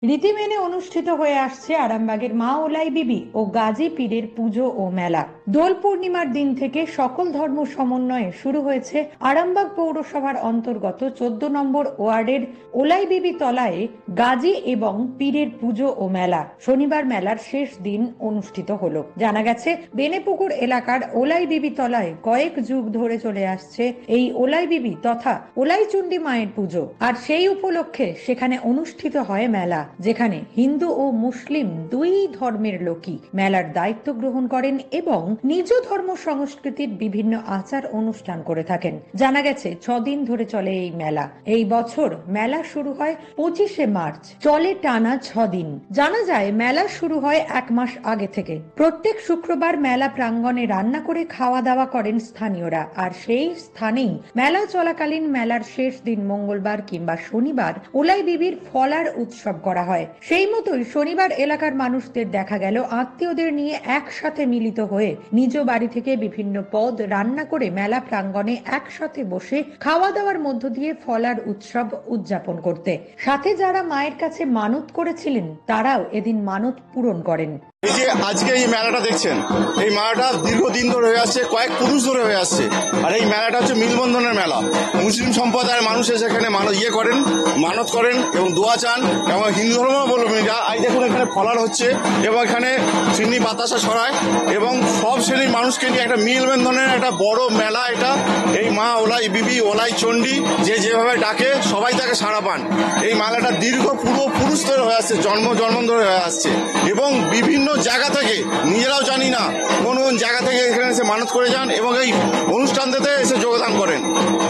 রীতি মেনে অনুষ্ঠিত হয়ে আসছে আরামবাগের মা ওলাই বিবি ও গাজী পীরের পুজো ও মেলা। দোল পূর্ণিমার দিন থেকে সকল ধর্ম সমন্বয়ে শুরু হয়েছে আরামবাগ পৌরসভার অন্তর্গত 14 নম্বর ওয়ার্ডের ওলাই বিবি তলায় গাজী এবং পীরের পুজো ও মেলা। শনিবার মেলার শেষ দিন অনুষ্ঠিত হলো। জানা গেছে বেনেপুকুর এলাকার ওলাই বিবি তলায় কয়েক যুগ ধরে চলে আসছে এই ওলাই বিবি তথা ওলাই চণ্ডী মায়ের পুজো, আর সেই উপলক্ষে সেখানে অনুষ্ঠিত হয় মেলা, যেখানে হিন্দু ও মুসলিম দুই ধর্মের লোকই মেলার দায়িত্ব গ্রহণ করেন এবং নিজ ধর্ম সংস্কৃতির বিভিন্ন আচার অনুষ্ঠান করে থাকেন। জানা গেছে 6 দিন ধরে চলে এই মেলা। এই বছর মেলা শুরু হয় 25শে মার্চ, চলে টানা 6 দিন। জানা যায় মেলা শুরু হয় 1 মাস আগে থেকে। প্রত্যেক শুক্রবার মেলা প্রাঙ্গণে রান্না করে খাওয়া দাওয়া করেন স্থানীয়রা, আর সেই স্থানেই মেলা চলাকালীন মেলার শেষ দিন মঙ্গলবার কিংবা শনিবার ওলাই বিবির ফলার উৎসব করা হয়। সেই মতোই শনিবার এলাকার মানুষদের দেখা গেল আত্মীয়দের নিয়ে একসাথে মিলিত হয়ে নিজ বাড়ি থেকে বিভিন্ন পদ রান্না করে মেলা প্রাঙ্গণে একসাথে বসে খাওয়া দাওয়ার মধ্য দিয়ে ফলার উৎসব উদযাপন করতে। সাথে যারা মায়ের কাছে মানত করেছিলেন তারাও এদিন মানত পূরণ করেন। এই যে আজকে এই মেলাটা দেখছেন, এই মেলাটা দীর্ঘদিন ধরে হয়ে আসছে, কয়েক পুরুষ ধরে হয়ে আসছে। আর এই মেলাটা হচ্ছে মিলবন্ধনের মেলা। মুসলিম সম্প্রদায়ের মানুষ সেখানে মানত করেন এবং দোয়া চান, এবং হিন্দু ধর্ম বলবেন এটা। এই দেখুন এখানে ফলার হচ্ছে এবং এখানে চিনি বাতাসা ছড়ায় এবং সব শ্রেণীর মানুষকে নিয়ে একটা মিলবন্ধনের একটা বড় মেলা এটা। এই মা ওলাই বিবি ওলাই চণ্ডী যে যেভাবে ডাকে সবাই তাকে সাড়া পান। এই মেলাটা দীর্ঘ পুরুষ ধরে হয়ে আসছে, জন্ম ধরে হয়ে আসছে এবং বিভিন্ন জায়গা থেকে, নিজেরাও জানি না কোন জায়গা থেকে এখানে এসে মানত করে যান এবং এই অনুষ্ঠানটাতে এসে যোগদান করেন।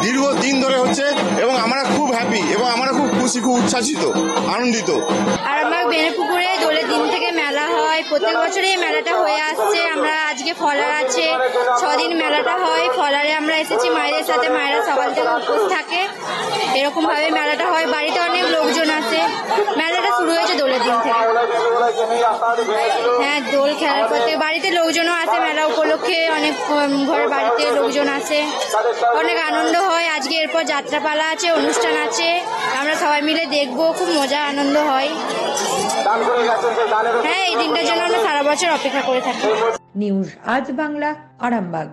দীর্ঘদিন ধরে হচ্ছে এবং আমরা খুব হ্যাপি এবং আমরা খুব খুশি, খুব উচ্ছ্বাসিত, আনন্দিত। আর আমার বেনেপুকুরে দোলের দিন থেকে মেলা হয়, প্রত্যেক বছরই মেলাটা হয়ে আসছে। আমরা আজকে ফলার আছে, 6 দিন মেলাটা হয়। ফলারে আমরা এসেছি মায়েদের সাথে, মায়েরা সকাল থেকে উপোস থাকে। এরকম ভাবে মেলাটা হয়, বাড়িতে অনেক লোকজন আছে। মেলাটা শুরু হয়েছে দোলের দিন থেকে। হ্যাঁ, দোল খেলার পর থেকে বাড়িতে লোকজনও আসে। মেলা উপলক্ষে অনেক ঘরের বাড়িতে লোকজন আসে, অনেক আনন্দ হয়। আজকে এরপর যাত্রাপালা আছে, অনুষ্ঠান আছে, আমরা সবাই মিলে দেখবো, খুব মজা আনন্দ হয়। হ্যাঁ, এই দিনটার জন্য আমরা সারা বছর অপেক্ষা করে থাকি। নিউজ আজ বাংলা, আরামবাগ।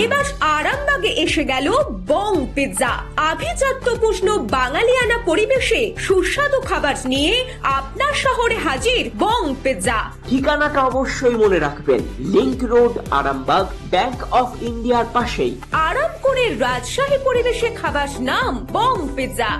এবার আরামবাগে এসে গেল বং পিৎজা। আভিজাত্য পুষ্ণ বাঙালিয়ানা পরিবেশে সুস্বাদু খাবার নিয়ে আপনার শহরে হাজির বং পিৎজা। ঠিকানাটা অবশ্যই মনে রাখবেন, link road, Arambagh, bank of ইন্ডিয়ার পাশেই। আরাম করে রাজশাহী পরিবেশে খাবার নাম বং পিৎজা।